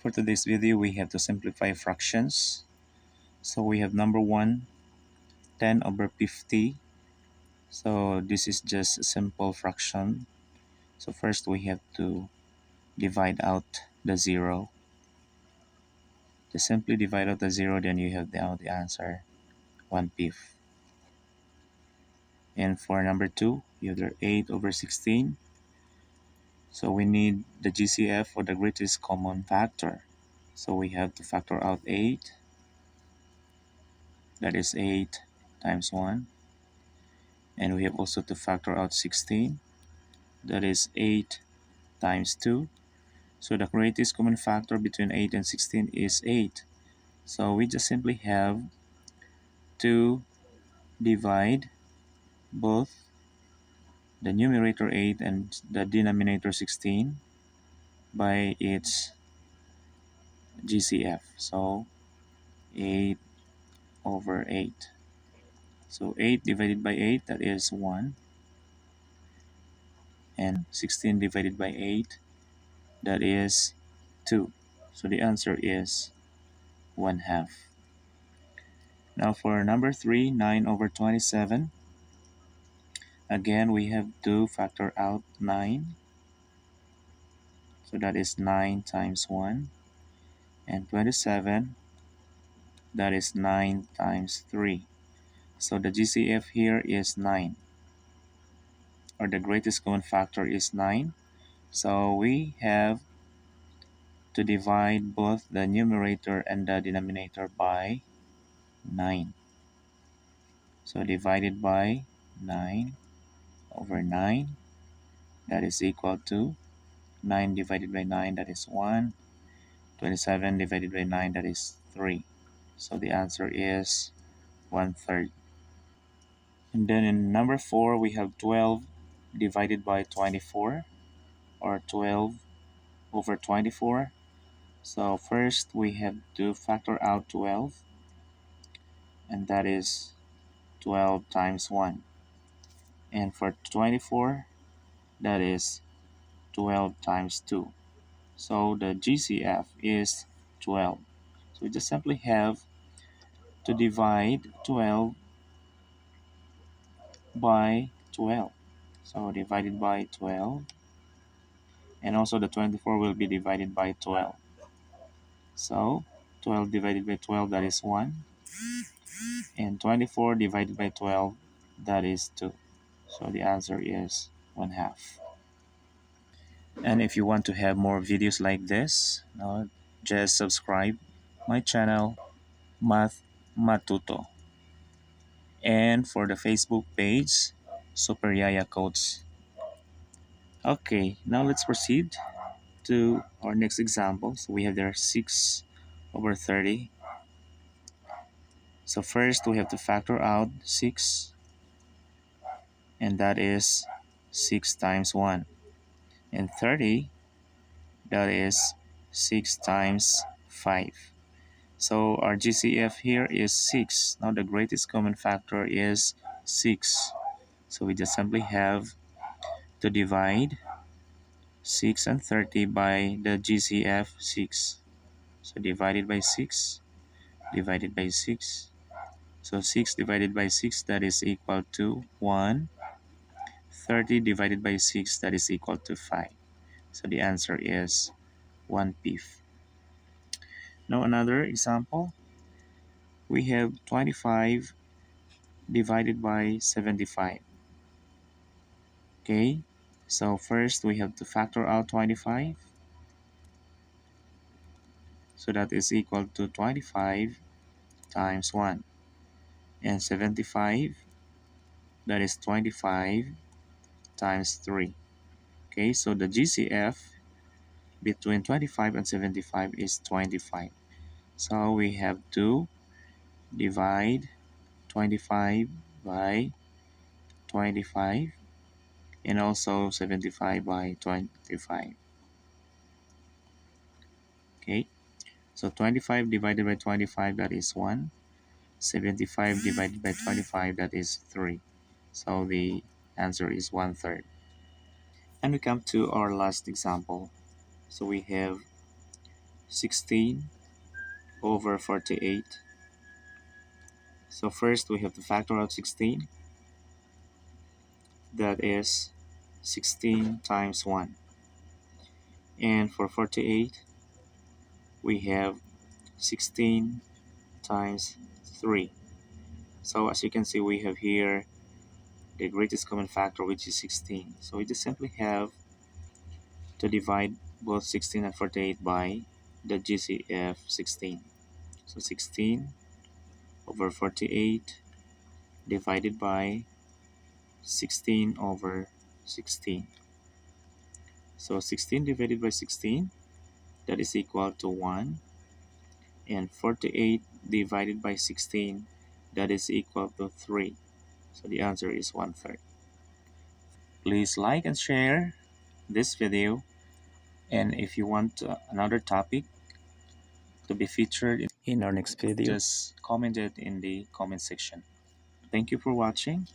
For today's video, we have to simplify fractions. So we have number 1, 10 over 50. So this is just a simple fraction. So first we have to divide out the 0. Just simply divide out the 0, then you have the answer 1/5. And for number 2, you have the 8 over 16. So we need the GCF, or the greatest common factor. So we have to factor out 8. That is 8 times 1. And we have also to factor out 16. That is 8 times 2. So the greatest common factor between 8 and 16 is 8. So we just simply have to divide both the numerator 8 and the denominator 16 by its GCF. So 8 over 8. So 8 divided by 8, that is 1. And 16 divided by 8, that is 2. So the answer is 1/2. Now for number 3, 9 over 27. Again, we have to factor out 9. So that is 9 times 1. And 27, that is 9 times 3. So the GCF here is 9. Or the greatest common factor is 9. So we have to divide both the numerator and the denominator by 9. So divided by 9 over 9, that is equal to 9 divided by 9, that is 1. 27 divided by 9, that is 3. So the answer is 1/3. And then in number 4, we have 12 divided by 24, or 12 over 24. So first we have to factor out 12, and that is 12 times 1. And for 24, that is 12 times 2. So the GCF is 12. So we just simply have to divide 12 by 12. So divided by 12. And also the 24 will be divided by 12. So 12 divided by 12, that is 1. And 24 divided by 12, that is 2. So the answer is 1/2. And if you want to have more videos like this, just subscribe my channel, Math-Matuto. And for the Facebook page, Super Yaya Codes. Okay, now let's proceed to our next example. So we have there 6 over 30. So first we have to factor out 6, and that is 6 times 1. And 30, that is 6 times 5. So our GCF here is 6. Now the greatest common factor is 6. So we just simply have to divide 6 and 30 by the GCF 6. So divided by 6, divided by 6. So 6 divided by 6, that is equal to 1. 30 divided by 6, that is equal to 5. So the answer is 1/5. Now another example. We have 25 divided by 75. Okay, so first we have to factor out 25. So that is equal to 25 times 1. And 75, that is 25 times 3. Okay, so the GCF between 25 and 75 is 25. So we have to divide 25 by 25 and also 75 by 25. Okay, so 25 divided by 25, that is 1. 75 divided by 25, that is 3. So the answer is 1/3. And we come to our last example. So we have 16 over 48. So first we have to factor out 16. That is 16 times 1. And for 48, we have 16 times 3. So as you can see, we have here the greatest common factor, which is 16. So we just simply have to divide both 16 and 48 by the GCF 16. So 16 over 48 divided by 16 over 16. So 16 divided by 16, that is equal to 1. And 48 divided by 16, that is equal to 3. So the answer is 1/3. Please like and share this video. And if you want another topic to be featured in our next video, just comment it in the comment section. Thank you for watching.